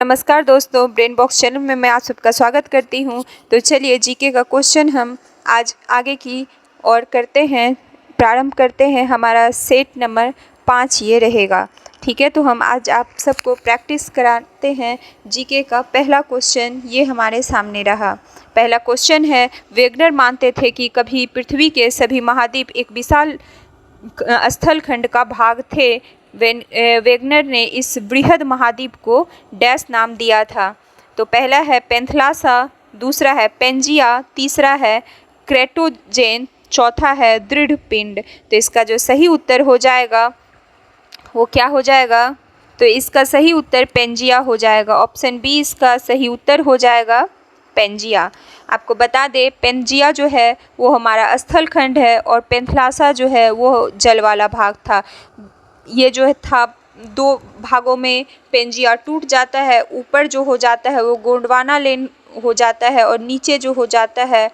नमस्कार दोस्तों, brain box channel में मैं आप सबका स्वागत करती हूं। तो चलिए जीके का क्वेश्चन हम आज आगे की ओर करते हैं, प्रारंभ करते हैं। हमारा सेट नंबर 5 ये रहेगा, ठीक है। तो हम आज आप सबको प्रैक्टिस कराते हैं जीके का। पहला क्वेश्चन ये हमारे सामने रहा। पहला क्वेश्चन है, वेगनर मानते थे कि कभी पृथ्वी के सभी महाद्वीप एक विशाल स्थलखंड का भाग थे। वेगनर ने इस बृहद महाद्वीप को डैश नाम दिया था। तो पहला है पेंथलासा, दूसरा है पेंजिया, तीसरा है क्रेटोजेन, चौथा है दृढ़ पिंड। तो इसका जो सही उत्तर हो जाएगा वो क्या हो जाएगा? तो इसका सही उत्तर पेंजिया हो जाएगा। ऑप्शन बी इसका सही उत्तर हो जाएगा, पेंजिया। आपको बता दें, पेंजिया जो है वो हमारा स्थलखंड है और पेंथलासा जो है वो जल वाला भाग था। ये जो था दो भागों में पेंजिया टूट जाता है। ऊपर जो हो जाता है वो गोंडवाना लेन हो जाता है और नीचे जो हो जाता है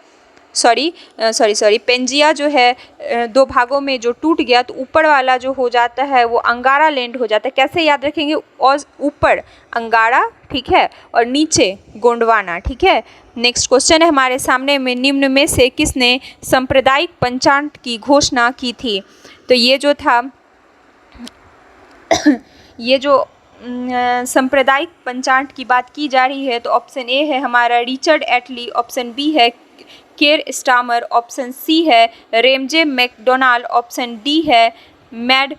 सॉरी पेंजिया जो है दो भागों में जो टूट गया, तो ऊपर वाला जो हो जाता है वो अंगारा लैंड हो जाता है। कैसे याद रखेंगे? और ऊपर अंगारा, ठीक है, और नीचे गोंडवाना, ठीक है। नेक्स्ट क्वेश्चन है हमारे सामने में, निम्न में से किसने सांप्रदायिक पंचांग की घोषणा की थी? तो ये जो था ये जो सांप्रदायिक पंचांग की बात की जा रही है, तो ऑप्शन ए है हमारा रिचर्ड एटली, ऑप्शन बी है केर स्टामर, ऑप्शन सी है रेमजे मैकडोनाल्ड, ऑप्शन डी है मैड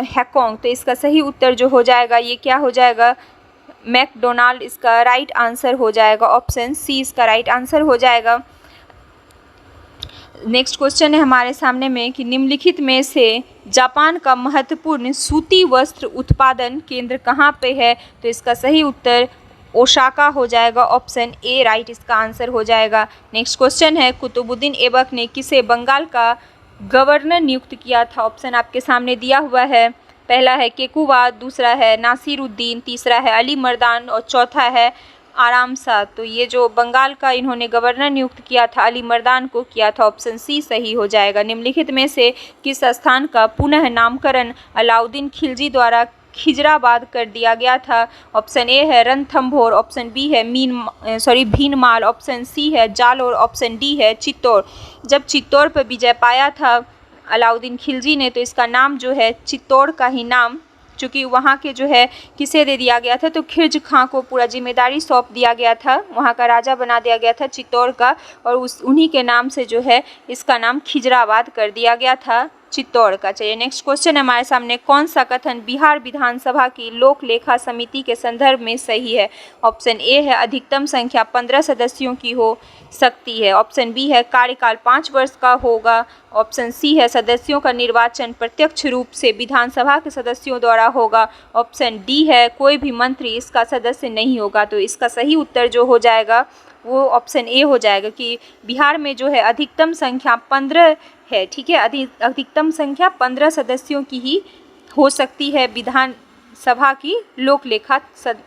हैकोंग। तो इसका सही उत्तर जो हो जाएगा ये क्या हो जाएगा? मैकडोनाल्ड इसका राइट आंसर हो जाएगा। ऑप्शन सी इसका राइट आंसर हो जाएगा। नेक्स्ट क्वेश्चन है हमारे सामने में कि निम्नलिखित में से जापान का महत्वपूर्ण सूती वस्त्र उत्पादन केंद्र कहाँ पे है? तो इसका सही उत्तर ओसाका हो जाएगा। ऑप्शन ए राइट इसका आंसर हो जाएगा। नेक्स्ट क्वेश्चन है, कुतुबुद्दीन ऐबक ने किसे बंगाल का गवर्नर नियुक्त किया था? ऑप्शन आपके सामने दिया हुआ है। पहला है केकुवा, दूसरा है नासिरुद्दीन, तीसरा है अली मर्दान और चौथा है आराम सा। तो ये जो बंगाल का इन्होंने गवर्नर नियुक्त किया था, अली मर्दान को किया था। ऑप्शन सी सही हो जाएगा। निम्नलिखित में से किस स्थान का पुनः नामकरण अलाउद्दीन खिलजी द्वारा खिजराबाद कर दिया गया था? ऑप्शन ए है रणथंभौर, ऑप्शन बी है भीनमाल, ऑप्शन सी है जालोर, ऑप्शन डी है चित्तौड़। जब चित्तौड़ पर विजय पाया था अलाउद्दीन खिलजी ने, तो इसका नाम जो है चित्तौड़ का ही नाम, चूँकि वहाँ के जो है किसे दे दिया गया था, तो खिर्ज खां को पूरा जिम्मेदारी सौंप दिया गया था, वहाँ का राजा बना दिया गया था चित्तौड़ का, और उन्हीं के नाम से जो है इसका नाम खिजराबाद कर दिया गया था, चित्तौड़ का। चलिए नेक्स्ट क्वेश्चन हमारे सामने, कौन सा कथन बिहार विधानसभा की लोक लेखा समिति के संदर्भ में सही है? ऑप्शन ए है अधिकतम संख्या 15 सदस्यों की हो सकती है, ऑप्शन बी है कार्यकाल 5 वर्ष का होगा, ऑप्शन सी है सदस्यों का निर्वाचन प्रत्यक्ष रूप से विधानसभा के सदस्यों द्वारा होगा, ऑप्शन डी है कोई भी मंत्री इसका सदस्य नहीं होगा। तो इसका सही उत्तर जो हो जाएगा वो ऑप्शन ए हो जाएगा कि बिहार में जो है अधिकतम संख्या 15 है, ठीक है। अधिकतम संख्या 15 सदस्यों की ही हो सकती है विधानसभा की लोक लेखा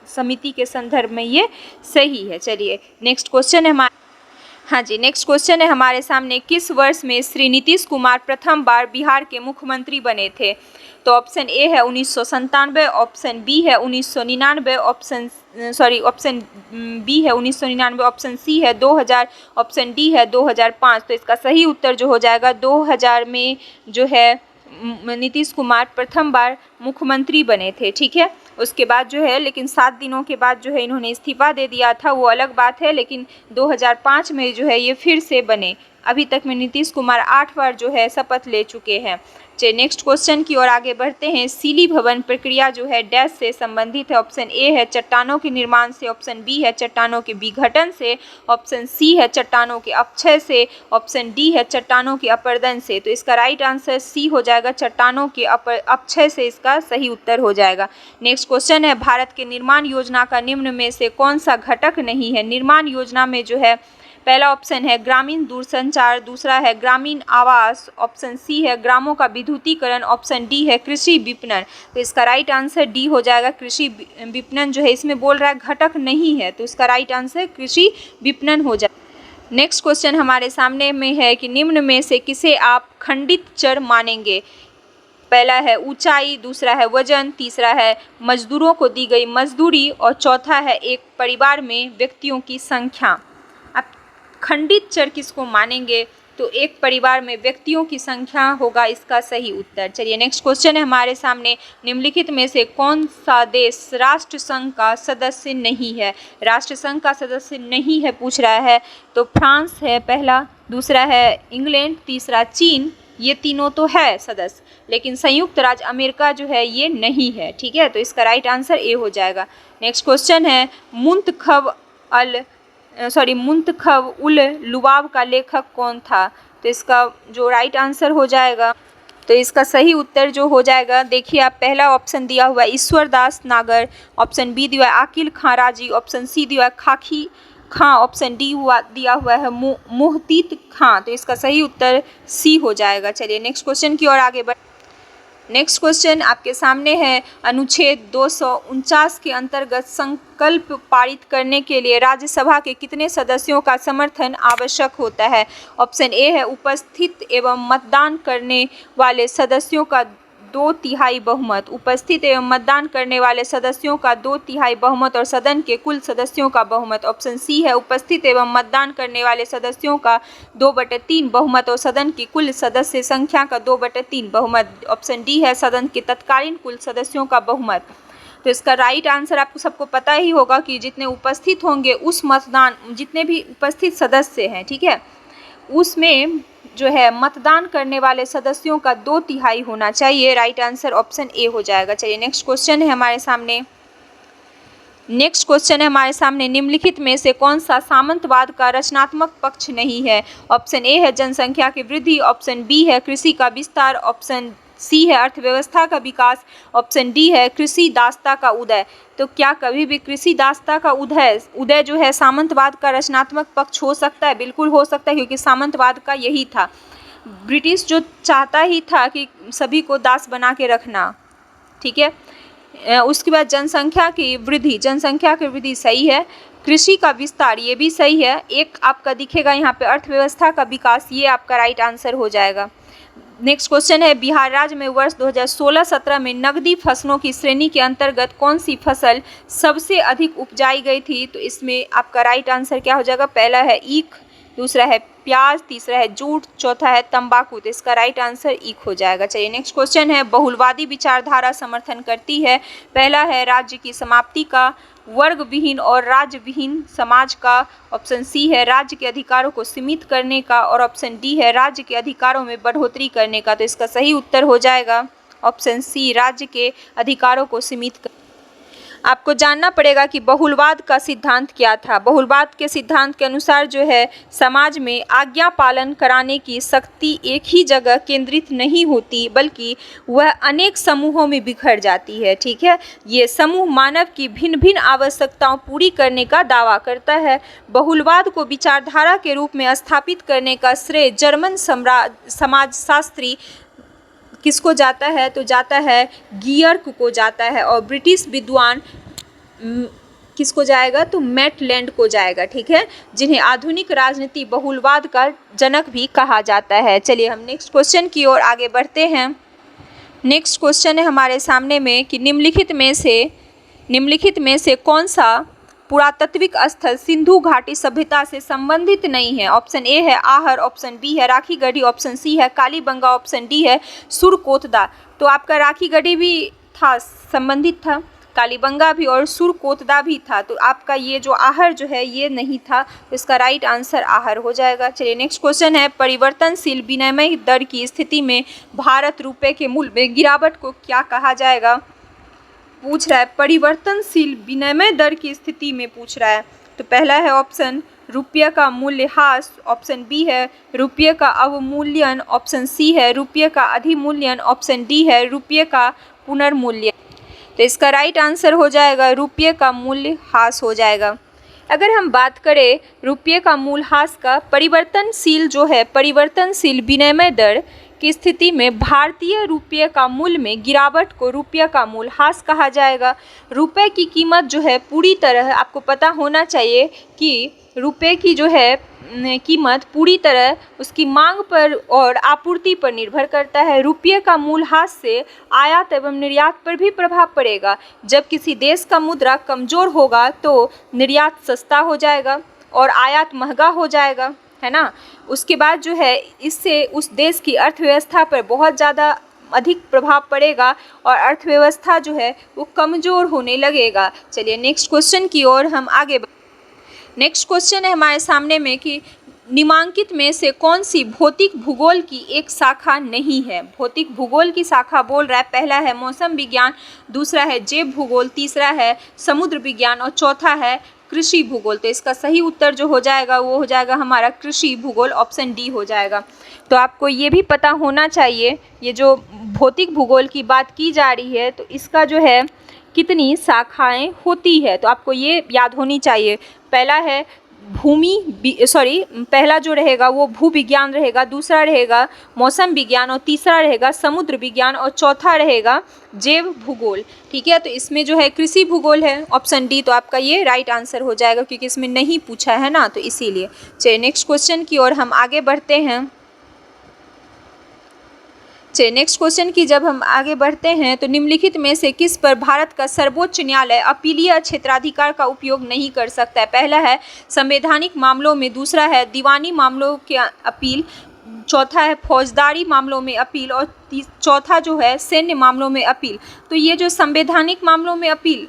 समिति के संदर्भ में, ये सही है। चलिए नेक्स्ट क्वेश्चन है नेक्स्ट क्वेश्चन है हमारे सामने, किस वर्ष में श्री नीतीश कुमार प्रथम बार बिहार के मुख्यमंत्री बने थे? तो ऑप्शन ए है 1997, ऑप्शन बी है 1999, ऑप्शन बी है 1999, ऑप्शन सी है 2000, ऑप्शन डी है 2005। तो इसका सही उत्तर जो हो जाएगा 2000 में जो है नीतीश कुमार प्रथम बार मुख्यमंत्री बने थे, ठीक है। उसके बाद जो है लेकिन 7 दिनों के बाद जो है इन्होंने इस्तीफा दे दिया था, वो अलग बात है, लेकिन 2005 में जो है ये फिर से बने। अभी तक में नीतीश कुमार 8 बार जो है शपथ ले चुके हैं। चलिए नेक्स्ट क्वेश्चन की ओर आगे बढ़ते हैं, सीली भवन प्रक्रिया जो है डैश से संबंधित है? ऑप्शन ए है चट्टानों के निर्माण से, ऑप्शन बी है चट्टानों के विघटन से, ऑप्शन सी है चट्टानों के अपक्षय से, ऑप्शन डी है चट्टानों के अपरदन से। तो इसका राइट आंसर सी हो जाएगा, चट्टानों के अपक्षय से इसका सही उत्तर हो जाएगा। नेक्स्ट क्वेश्चन है, भारत के निर्माण योजना का निम्न में से कौन सा घटक नहीं है? निर्माण योजना में जो है पहला ऑप्शन है ग्रामीण दूरसंचार, दूसरा है ग्रामीण आवास, ऑप्शन सी है ग्रामों का विद्युतीकरण, ऑप्शन डी है कृषि विपणन। तो इसका राइट आंसर डी हो जाएगा, कृषि विपणन जो है इसमें बोल रहा है घटक नहीं है, तो इसका राइट आंसर कृषि विपणन हो जाएगा। नेक्स्ट क्वेश्चन हमारे सामने में है कि निम्न में से किसे आप खंडित चर मानेंगे? पहला है ऊंचाई, दूसरा है वजन, तीसरा है मजदूरों को दी गई मजदूरी और चौथा है एक परिवार में व्यक्तियों की संख्या। अब खंडित चर किसको मानेंगे, तो एक परिवार में व्यक्तियों की संख्या होगा इसका सही उत्तर। चलिए नेक्स्ट क्वेश्चन है हमारे सामने, निम्नलिखित में से कौन सा देश राष्ट्र संघ का सदस्य नहीं है। राष्ट्र संघ का सदस्य नहीं है पूछ रहा है, तो फ्रांस है पहला, दूसरा है इंग्लैंड, तीसरा चीन, ये तीनों तो है सदस्य, लेकिन संयुक्त राज्य अमेरिका जो है ये नहीं है। ठीक है, तो इसका राइट आंसर ए हो जाएगा। नेक्स्ट क्वेश्चन है, मुंतखब उल लुबाब का लेखक कौन था। तो इसका जो राइट आंसर हो जाएगा, तो इसका सही उत्तर जो हो जाएगा, देखिए आप पहला ऑप्शन दिया हुआ है ईश्वरदास नागर, ऑप्शन बी दिया है आकिल खां राजी, ऑप्शन सी दिया है खाकी खां, ऑप्शन डी दिया हुआ है मोहतीत खां। तो इसका सही उत्तर सी हो जाएगा। चलिए नेक्स्ट क्वेश्चन की ओर आगे बढ़। नेक्स्ट क्वेश्चन आपके सामने है, अनुच्छेद 249 के अंतर्गत संकल्प पारित करने के लिए राज्यसभा के कितने सदस्यों का समर्थन आवश्यक होता है। ऑप्शन ए है उपस्थित एवं मतदान करने वाले सदस्यों का 2/3 बहुमत, उपस्थित एवं मतदान करने वाले सदस्यों का 2/3 बहुमत और सदन के कुल सदस्यों का बहुमत। ऑप्शन सी है उपस्थित एवं मतदान करने वाले सदस्यों का 2/3 बहुमत और सदन की कुल सदस्य संख्या का 2/3 बहुमत। ऑप्शन डी है सदन के तत्कालीन कुल सदस्यों का बहुमत। तो इसका राइट आंसर आपको सबको पता ही होगा कि जितने उपस्थित होंगे उस मतदान, जितने भी उपस्थित सदस्य हैं, ठीक है, उसमें जो है मतदान करने वाले सदस्यों का 2/3 होना चाहिए। राइट आंसर ऑप्शन ए हो जाएगा। चलिए नेक्स्ट क्वेश्चन है हमारे सामने। निम्नलिखित में से कौन सा सामंतवाद का रचनात्मक पक्ष नहीं है। ऑप्शन ए है जनसंख्या की वृद्धि, ऑप्शन बी है कृषि का विस्तार, ऑप्शन सी है अर्थव्यवस्था का विकास, ऑप्शन डी है कृषि दासता का उदय। तो क्या कभी भी कृषि दासता का उदय जो है सामंतवाद का रचनात्मक पक्ष हो सकता है? बिल्कुल हो सकता है, क्योंकि सामंतवाद का यही था, ब्रिटिश जो चाहता ही था कि सभी को दास बना के रखना। ठीक है, उसके बाद जनसंख्या की वृद्धि सही है, कृषि का विस्तार ये भी सही है, एक आपका दिखेगा यहाँ पे अर्थव्यवस्था का विकास, ये आपका राइट आंसर हो जाएगा। नेक्स्ट क्वेश्चन है, बिहार राज्य में वर्ष 2016-17 में नकदी फसलों की श्रेणी के अंतर्गत कौन सी फसल सबसे अधिक उपजाई गई थी। तो इसमें आपका राइट आंसर क्या हो जाएगा, पहला है ईख, दूसरा है प्याज, तीसरा है जूट, चौथा है तंबाकू। तो इसका राइट आंसर ईख हो जाएगा। चलिए नेक्स्ट क्वेश्चन है, बहुलवादी विचारधारा समर्थन करती है। पहला है राज्य की समाप्ति का, वर्ग विहीन और राज्य विहीन समाज का, ऑप्शन सी है राज्य के अधिकारों को सीमित करने का, और ऑप्शन डी है राज्य के अधिकारों में बढ़ोतरी करने का। तो इसका सही उत्तर हो जाएगा ऑप्शन सी, राज्य के अधिकारों को सीमित कर। आपको जानना पड़ेगा कि बहुलवाद का सिद्धांत क्या था। बहुलवाद के सिद्धांत के अनुसार जो है समाज में आज्ञा पालन कराने की शक्ति एक ही जगह केंद्रित नहीं होती, बल्कि वह अनेक समूहों में बिखर जाती है। ठीक है, ये समूह मानव की भिन्न भिन्न आवश्यकताओं पूरी करने का दावा करता है। बहुलवाद को विचारधारा के रूप में स्थापित करने का श्रेय जर्मन समाजशास्त्री किसको जाता है, तो जाता है गियर्क को जाता है, और ब्रिटिश विद्वान किसको जाएगा, तो मैटलैंड को जाएगा। ठीक है, जिन्हें आधुनिक राजनीति बहुलवाद का जनक भी कहा जाता है। चलिए हम नेक्स्ट क्वेश्चन की ओर आगे बढ़ते हैं। नेक्स्ट क्वेश्चन है हमारे सामने में कि निम्नलिखित में से कौन सा पुरातात्विक स्थल सिंधु घाटी सभ्यता से संबंधित नहीं है। ऑप्शन ए है आहर, ऑप्शन बी है राखीगढ़ी, ऑप्शन सी है कालीबंगा, ऑप्शन डी है सुरकोतदा। तो आपका राखीगढ़ी भी था, संबंधित था, कालीबंगा भी और सुरकोतदा भी था। तो आपका ये जो आहर जो है ये नहीं था, तो इसका राइट आंसर आहर हो जाएगा। चलिए नेक्स्ट क्वेश्चन है, परिवर्तनशील विनिमय दर की स्थिति में भारत रुपये के मूल्य में गिरावट को क्या कहा जाएगा, पूछ रहा है। परिवर्तनशील विनिमय दर की स्थिति में पूछ रहा है, तो पहला है ऑप्शन रुपये का मूल्यह्रास, ऑप्शन बी है रुपये का अवमूल्यन, ऑप्शन सी है रुपये का अधिमूल्यन, ऑप्शन डी है रुपये का पुनर्मूल्यन। तो इसका राइट आंसर हो जाएगा रुपये का मूल्यह्रास हो जाएगा। अगर हम बात करें रुपये का मूल्यह्रास का, परिवर्तनशील विनिमय दर की स्थिति में भारतीय रुपये का मूल्य में गिरावट को रुपये का मूल्यह्रास कहा जाएगा। रुपये की कीमत जो है पूरी तरह, आपको पता होना चाहिए कि रुपये की जो है कीमत पूरी तरह उसकी मांग पर और आपूर्ति पर निर्भर करता है। रुपये का मूल्यह्रास से आयात एवं निर्यात पर भी प्रभाव पड़ेगा। जब किसी देश का मुद्रा कमज़ोर होगा तो निर्यात सस्ता हो जाएगा और आयात महंगा हो जाएगा, है ना। उसके बाद जो है इससे उस देश की अर्थव्यवस्था पर बहुत ज़्यादा अधिक प्रभाव पड़ेगा और अर्थव्यवस्था जो है वो कमज़ोर होने लगेगा। चलिए नेक्स्ट क्वेश्चन की ओर हम आगे। नेक्स्ट क्वेश्चन है हमारे सामने में कि निम्नलिखित में से कौन सी भौतिक भूगोल की एक शाखा नहीं है। भौतिक भूगोल की शाखा बोल रहा है, पहला है मौसम विज्ञान, दूसरा है जैव भूगोल, तीसरा है समुद्र विज्ञान और चौथा है कृषि भूगोल। तो इसका सही उत्तर जो हो जाएगा वो हो जाएगा हमारा कृषि भूगोल, ऑप्शन डी हो जाएगा। तो आपको ये भी पता होना चाहिए, ये जो भौतिक भूगोल की बात की जा रही है तो इसका जो है कितनी शाखाएं होती है, तो आपको ये याद होनी चाहिए। पहला है पहला जो रहेगा वो भू विज्ञान रहेगा, दूसरा रहेगा मौसम विज्ञान और तीसरा रहेगा समुद्र विज्ञान और चौथा रहेगा जैव भूगोल। ठीक है, तो इसमें जो है कृषि भूगोल है, ऑप्शन डी। तो आपका ये राइट आंसर हो जाएगा क्योंकि इसमें नहीं पूछा है ना, तो इसीलिए। चलिए नेक्स्ट क्वेश्चन की ओर हम आगे बढ़ते हैं। चलिए नेक्स्ट क्वेश्चन की जब हम आगे बढ़ते हैं तो निम्नलिखित में से किस पर भारत का सर्वोच्च न्यायालय अपीलीय क्षेत्राधिकार का उपयोग नहीं कर सकता है। पहला है संवैधानिक मामलों में, दूसरा है दीवानी मामलों के अपील, चौथा है फौजदारी मामलों में अपील और चौथा जो है सैन्य मामलों में अपील। तो ये जो संवैधानिक मामलों में अपील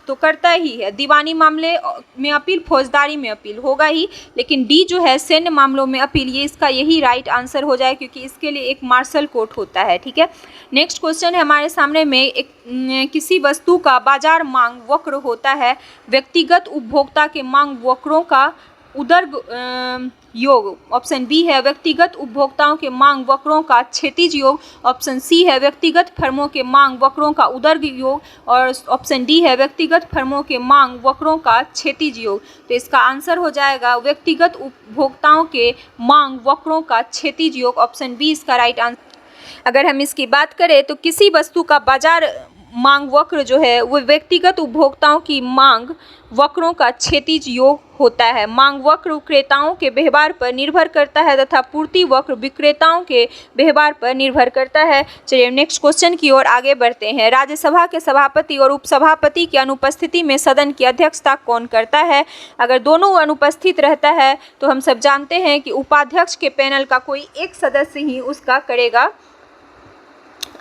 तो करता ही है, दीवानी मामले में अपील, फौजदारी में अपील होगा ही, लेकिन डी जो है सैन्य मामलों में अपील, ये इसका यही राइट आंसर हो जाए क्योंकि इसके लिए एक मार्शल कोर्ट होता है। ठीक है, नेक्स्ट क्वेश्चन है हमारे सामने में किसी वस्तु का बाजार मांग वक्र होता है, व्यक्तिगत उपभोक्ता के मांग वक्रों का उदर्ग योग, ऑप्शन बी है व्यक्तिगत उपभोक्ताओं के मांग वक्रों का क्षैतिज योग, ऑप्शन सी है व्यक्तिगत फर्मों के मांग वक्रों का उदर्ग योग और ऑप्शन डी है व्यक्तिगत फर्मों के मांग वक्रों का क्षैतिज योग। तो इसका आंसर हो जाएगा व्यक्तिगत उपभोक्ताओं के मांग वक्रों का क्षैतिज योग, ऑप्शन बी इसका राइट आंसर। अगर हम इसकी बात करें तो किसी वस्तु का बाजार मांग वक्र जो है वो व्यक्तिगत उपभोक्ताओं की मांग वक्रों का क्षैतिज योग होता है। मांग वक्र क्रेताओं के व्यवहार पर निर्भर करता है तथा पूर्ति वक्र विक्रेताओं के व्यवहार पर निर्भर करता है। चलिए नेक्स्ट क्वेश्चन की ओर आगे बढ़ते हैं। राज्यसभा के सभापति और उपसभापति की अनुपस्थिति में सदन की अध्यक्षता कौन करता है। अगर दोनों अनुपस्थित रहता है तो हम सब जानते हैं कि उपाध्यक्ष के पैनल का कोई एक सदस्य ही उसका करेगा,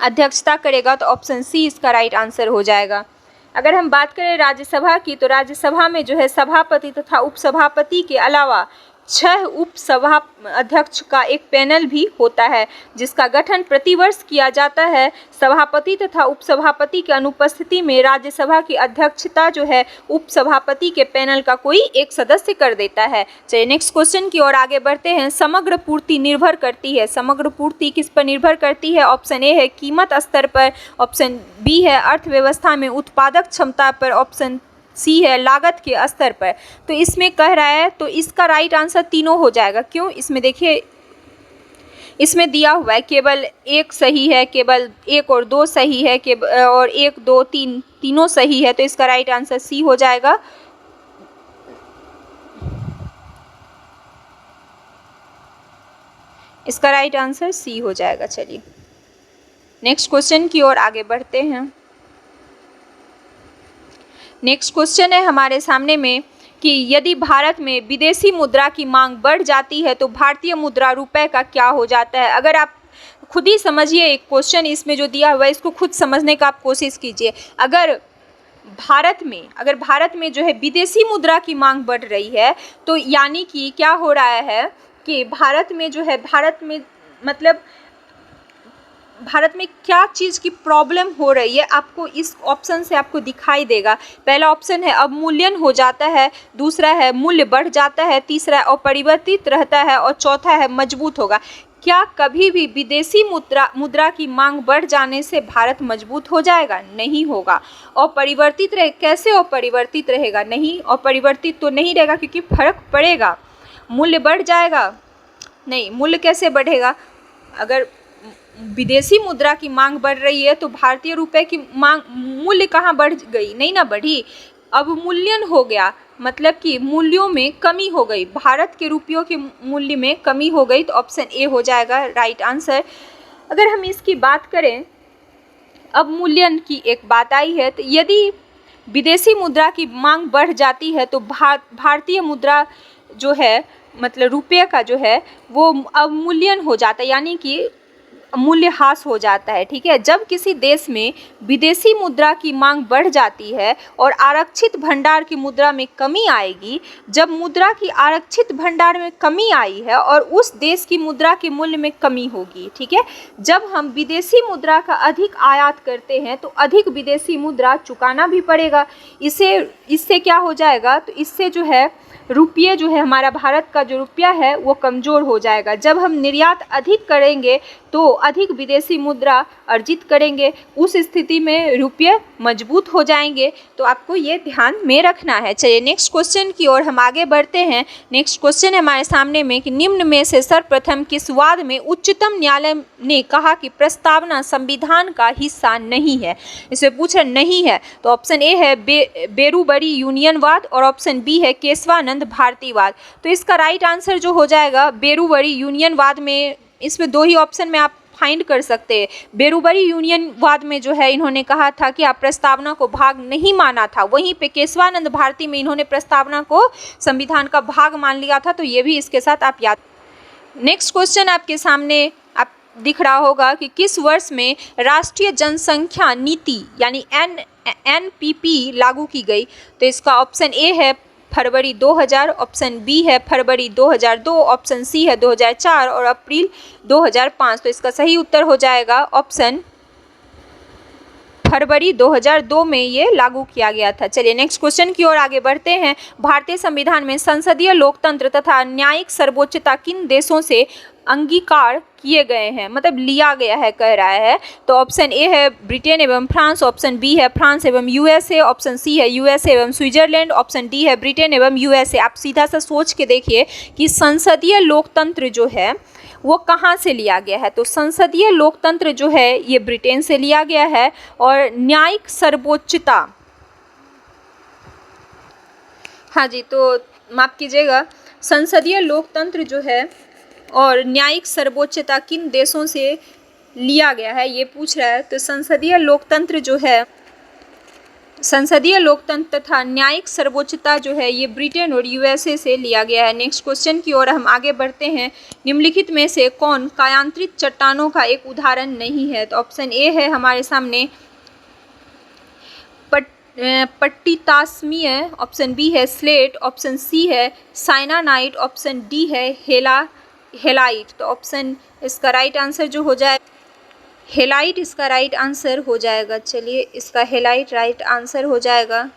अध्यक्षता करेगा, तो ऑप्शन सी इसका राइट आंसर हो जाएगा। अगर हम बात करें राज्यसभा की तो राज्यसभा में जो है सभापति तथा उपसभापति के अलावा 6 उपसभा अध्यक्ष का एक पैनल भी होता है जिसका गठन प्रतिवर्ष किया जाता है। सभापति तथा उपसभापति की अनुपस्थिति में राज्यसभा की अध्यक्षता जो है उपसभापति के पैनल का कोई एक सदस्य कर देता है। चलिए नेक्स्ट क्वेश्चन की ओर आगे बढ़ते हैं। समग्र पूर्ति निर्भर करती है, समग्र पूर्ति किस पर निर्भर करती है। ऑप्शन ए है कीमत स्तर पर, ऑप्शन बी है अर्थव्यवस्था में उत्पादक क्षमता पर, ऑप्शन सी है लागत के स्तर पर। तो इसमें कह रहा है तो इसका राइट आंसर तीनों हो जाएगा। क्यों, इसमें देखिए इसमें दिया हुआ है केवल एक सही है, केवल 1 और 2 सही है, और 1 2 3 तीनों सही है, तो इसका राइट आंसर सी हो जाएगा। इसका राइट आंसर सी हो जाएगा। चलिए नेक्स्ट क्वेश्चन की ओर आगे बढ़ते हैं। नेक्स्ट क्वेश्चन है हमारे सामने में कि यदि भारत में विदेशी मुद्रा की मांग बढ़ जाती है तो भारतीय मुद्रा रुपए का क्या हो जाता है। अगर आप खुद ही समझिए, एक क्वेश्चन इसमें जो दिया हुआ है इसको खुद समझने का आप कोशिश कीजिए। अगर भारत में जो है विदेशी मुद्रा की मांग बढ़ रही है तो यानी कि क्या हो रहा है कि भारत में क्या चीज़ की प्रॉब्लम हो रही है, आपको इस ऑप्शन से आपको दिखाई देगा। पहला ऑप्शन है अवमूल्यन हो जाता है, दूसरा है मूल्य बढ़ जाता है, तीसरा अपरिवर्तित रहता है और चौथा है मजबूत होगा। क्या कभी भी विदेशी मुद्रा की मांग बढ़ जाने से भारत मजबूत हो जाएगा? नहीं होगा। अपरिवर्तित कैसे अपरिवर्तित रहेगा? नहीं, अपरिवर्तित तो नहीं रहेगा क्योंकि फर्क पड़ेगा। मूल्य बढ़ जाएगा? नहीं, मूल्य कैसे बढ़ेगा? अगर विदेशी मुद्रा की मांग बढ़ रही है तो भारतीय रुपए की मांग मूल्य कहाँ बढ़ गई, नहीं ना बढ़ी, अवमूल्यन हो गया, मतलब कि मूल्यों में कमी हो गई, भारत के रुपयों के मूल्य में कमी हो गई। तो ऑप्शन ए हो जाएगा राइट आंसर। अगर हम इसकी बात करें, अवमूल्यन की एक बात आई है, तो यदि विदेशी मुद्रा की मांग बढ़ जाती है तो भारतीय मुद्रा जो है, मतलब रुपये का जो है वो अवमूल्यन हो जाता है, यानी कि मूल्यह्रास हो जाता है। ठीक है, जब किसी देश में विदेशी मुद्रा की मांग बढ़ जाती है और आरक्षित भंडार की मुद्रा में कमी आएगी, जब मुद्रा की आरक्षित भंडार में कमी आई है और उस देश की मुद्रा के मूल्य में कमी होगी। ठीक है, जब हम विदेशी मुद्रा का अधिक आयात करते हैं तो अधिक विदेशी मुद्रा चुकाना भी पड़ेगा। इससे क्या हो जाएगा, तो इससे जो है रुपये जो है, हमारा भारत का जो रुपया है वो कमज़ोर हो जाएगा। जब हम निर्यात अधिक करेंगे तो अधिक विदेशी मुद्रा अर्जित करेंगे, उस स्थिति में रुपये मजबूत हो जाएंगे। तो आपको ये ध्यान में रखना है। चलिए नेक्स्ट क्वेश्चन की ओर हम आगे बढ़ते हैं। नेक्स्ट क्वेश्चन है हमारे सामने में कि निम्न में से सर्वप्रथम किस वाद में उच्चतम न्यायालय ने कहा कि प्रस्तावना संविधान का हिस्सा नहीं है। इसमें पूछा नहीं है, तो ऑप्शन ए है बेरूबरी यूनियनवाद और ऑप्शन बी है केशवानंद भारतीवाद। तो इसका राइट आंसर जो हो जाएगा बेरूबरी यूनियनवाद में, इसमें दो ही ऑप्शन में आप फाइंड कर सकते हैं। बेरूबरी यूनियनवाद में जो है इन्होंने कहा था कि आप प्रस्तावना को भाग नहीं माना था, वहीं पे केशवानंद भारती में इन्होंने प्रस्तावना को संविधान का भाग मान लिया था। तो ये भी इसके साथ आप याद। नेक्स्ट क्वेश्चन आपके सामने आप दिख रहा होगा कि किस वर्ष में राष्ट्रीय जनसंख्या नीति यानी NPP लागू की गई। तो इसका ऑप्शन ए है फरवरी 2000, ऑप्शन बी है फरवरी 2002, ऑप्शन सी है 2004 और अप्रैल 2005। तो इसका सही उत्तर हो जाएगा ऑप्शन फरवरी 2002 में ये लागू किया गया था। चलिए नेक्स्ट क्वेश्चन की ओर आगे बढ़ते हैं। भारतीय संविधान में संसदीय लोकतंत्र तथा न्यायिक सर्वोच्चता किन देशों से अंगीकार किए गए हैं, मतलब लिया गया है कह रहा है। तो ऑप्शन ए है ब्रिटेन एवं फ्रांस, ऑप्शन बी है फ्रांस एवं USA, ऑप्शन सी है USA एवं स्विट्जरलैंड, ऑप्शन डी है ब्रिटेन एवं USA। आप सीधा सा सोच के देखिए कि संसदीय लोकतंत्र जो है वो कहाँ से लिया गया है। तो संसदीय लोकतंत्र जो है ये ब्रिटेन से लिया गया है और न्यायिक सर्वोच्चता, हाँ जी, तो माफ कीजिएगा, संसदीय लोकतंत्र जो है और न्यायिक सर्वोच्चता किन देशों से लिया गया है ये पूछ रहा है। तो संसदीय लोकतंत्र जो है, संसदीय लोकतंत्र तथा न्यायिक सर्वोच्चता जो है ये ब्रिटेन और USA से लिया गया है। नेक्स्ट क्वेश्चन की ओर हम आगे बढ़ते हैं। निम्नलिखित में से कौन कायांतरित चट्टानों का एक उदाहरण नहीं है। तो ऑप्शन ए है हमारे सामने पट्टितास्मीय, ऑप्शन बी है स्लेट, ऑप्शन सी है साइनानाइट, ऑप्शन डी है हेलाइट। तो ऑप्शन इसका राइट आंसर जो हो जाए हेलाइट, इसका राइट आंसर हो जाएगा। चलिए इसका हेलाइट राइट आंसर हो जाएगा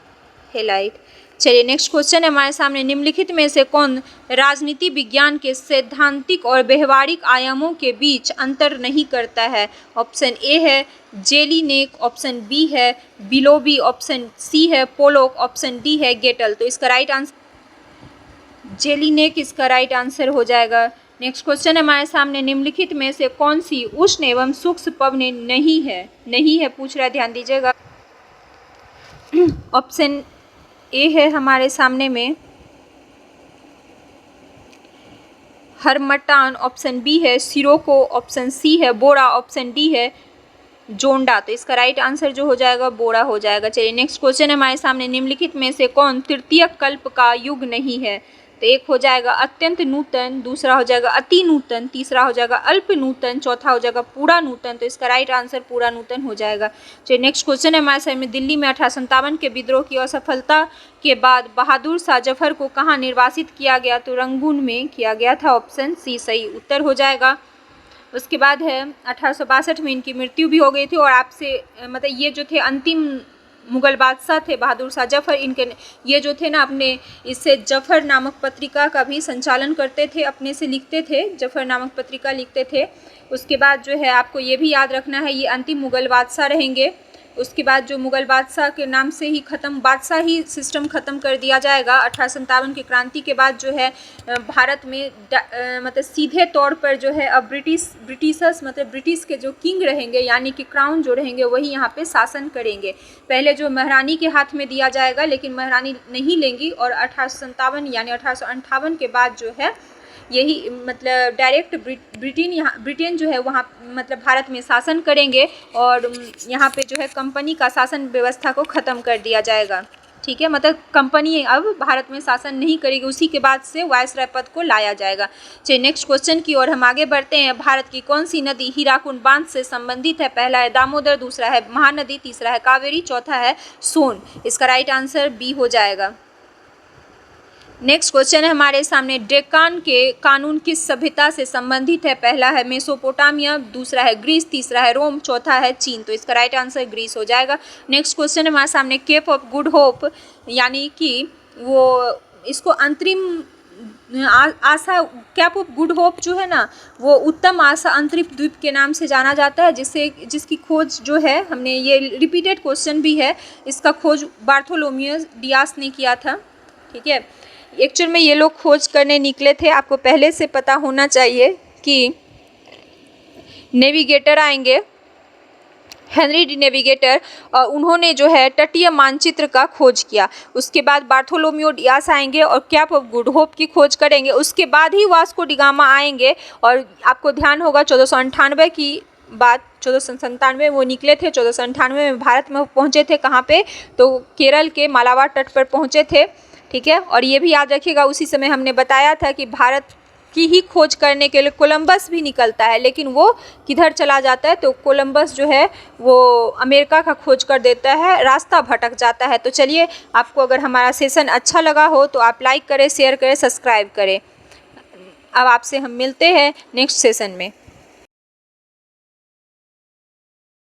हेलाइट। चलिए नेक्स्ट क्वेश्चन है हमारे सामने। निम्नलिखित में से कौन राजनीति विज्ञान के सैद्धांतिक और व्यवहारिक आयामों के बीच अंतर नहीं करता है। ऑप्शन ए है जेलिनेक, ऑप्शन बी है बिलोबी, ऑप्शन सी है पोलोक, ऑप्शन डी है गेटल। तो इसका राइट आंसर जेलिनेक इसका राइट आंसर हो जाएगा। नेक्स्ट क्वेश्चन हमारे सामने। निम्नलिखित में से कौन सी उष्ण एवं सूक्ष्म पवनें नहीं है पूछ रहा है, ध्यान दीजिएगा। ऑप्शन ए है हमारे सामने में हरमटान, ऑप्शन बी है सिरोको, ऑप्शन सी है बोरा, ऑप्शन डी है जोंडा। तो इसका राइट आंसर जो हो जाएगा बोरा हो जाएगा। चलिए नेक्स्ट क्वेश्चन हमारे सामने। निम्नलिखित में से कौन तृतीय कल्प का युग नहीं है। तो एक हो जाएगा अत्यंत नूतन, दूसरा हो जाएगा अति नूतन, तीसरा हो जाएगा अल्प नूतन, चौथा हो जाएगा पूरा नूतन। तो इसका राइट आंसर पूरा नूतन हो जाएगा। चलिए नेक्स्ट क्वेश्चन है हमारे सामने। दिल्ली में 1857 के विद्रोह की असफलता के बाद बहादुर शाह जफर को कहाँ निर्वासित किया गया। तो रंगून में किया गया था, ऑप्शन सी सही उत्तर हो जाएगा। उसके बाद है 1862 में इनकी मृत्यु भी हो गई थी और आपसे मतलब ये जो थे अंतिम मुगल बादशाह थे बहादुर शाह जफर, इनके ये जो थे ना अपने इससे जफर नामक पत्रिका का भी संचालन करते थे, अपने से लिखते थे, जफर नामक पत्रिका लिखते थे। उसके बाद जो है आपको ये भी याद रखना है ये अंतिम मुगल बादशाह रहेंगे उसके बाद जो मुग़ल बादशाह के नाम से ही बादशाह ही सिस्टम ख़त्म कर दिया जाएगा। 1857 की क्रांति के बाद जो है भारत में मतलब सीधे तौर पर जो है अब ब्रिटिशर्स मतलब ब्रिटिश के जो किंग रहेंगे यानी कि क्राउन जो रहेंगे वही यहाँ पे शासन करेंगे। पहले जो महारानी के हाथ में दिया जाएगा, लेकिन महारानी नहीं लेंगी, और 1857 यानी 1858 के बाद जो है यही मतलब डायरेक्ट ब्रिटेन जो है वहाँ मतलब भारत में शासन करेंगे, और यहाँ पे जो है कंपनी का शासन व्यवस्था को ख़त्म कर दिया जाएगा। ठीक है, मतलब कंपनी अब भारत में शासन नहीं करेगी, उसी के बाद से वायसराय पद को लाया जाएगा। चलिए नेक्स्ट क्वेश्चन की ओर हम आगे बढ़ते हैं। भारत की कौन सी नदी हीराकुंड बांध से संबंधित है? पहला है दामोदर, दूसरा है महानदी, तीसरा है कावेरी, चौथा है सोन। इसका राइट आंसर बी हो जाएगा। नेक्स्ट क्वेश्चन है हमारे सामने, डेक्कन के कानून किस सभ्यता से संबंधित है? पहला है मेसोपोटामिया, दूसरा है ग्रीस, तीसरा है रोम, चौथा है चीन। तो इसका राइट आंसर ग्रीस हो जाएगा। नेक्स्ट क्वेश्चन है हमारे सामने, केप ऑफ गुड होप यानी कि वो इसको अंतरिम आशा, कैप ऑफ गुड होप जो है ना वो उत्तम आशा अंतरिम द्वीप के नाम से जाना जाता है, जिसकी खोज जो है हमने ये रिपीटेड क्वेश्चन भी है, इसका खोज बार्थोलोमियो डियास ने किया था। ठीक है, एक्चुअल में ये लोग खोज करने निकले थे। आपको पहले से पता होना चाहिए कि नेविगेटर आएंगे, हेनरी डी नेविगेटर, और उन्होंने जो है तटीय मानचित्र का खोज किया। उसके बाद बार्थोलोमियो डियास आएंगे और कैप ऑफ गुड होप की खोज करेंगे। उसके बाद ही वास्को डी गामा आएंगे, और आपको ध्यान होगा 1498 की बात, 1497 वो निकले थे, 1498 में भारत में पहुँचे थे। कहाँ पे? तो केरल के मालाबार तट पर पहुँचे थे। ठीक है, और ये भी याद रखिएगा उसी समय हमने बताया था कि भारत की ही खोज करने के लिए कोलंबस भी निकलता है, लेकिन वो किधर चला जाता है? तो कोलंबस जो है वो अमेरिका का खोज कर देता है, रास्ता भटक जाता है। तो चलिए, आपको अगर हमारा सेशन अच्छा लगा हो तो आप लाइक करें, शेयर करें, सब्सक्राइब करें। अब आपसे हम मिलते हैं नेक्स्ट सेशन में।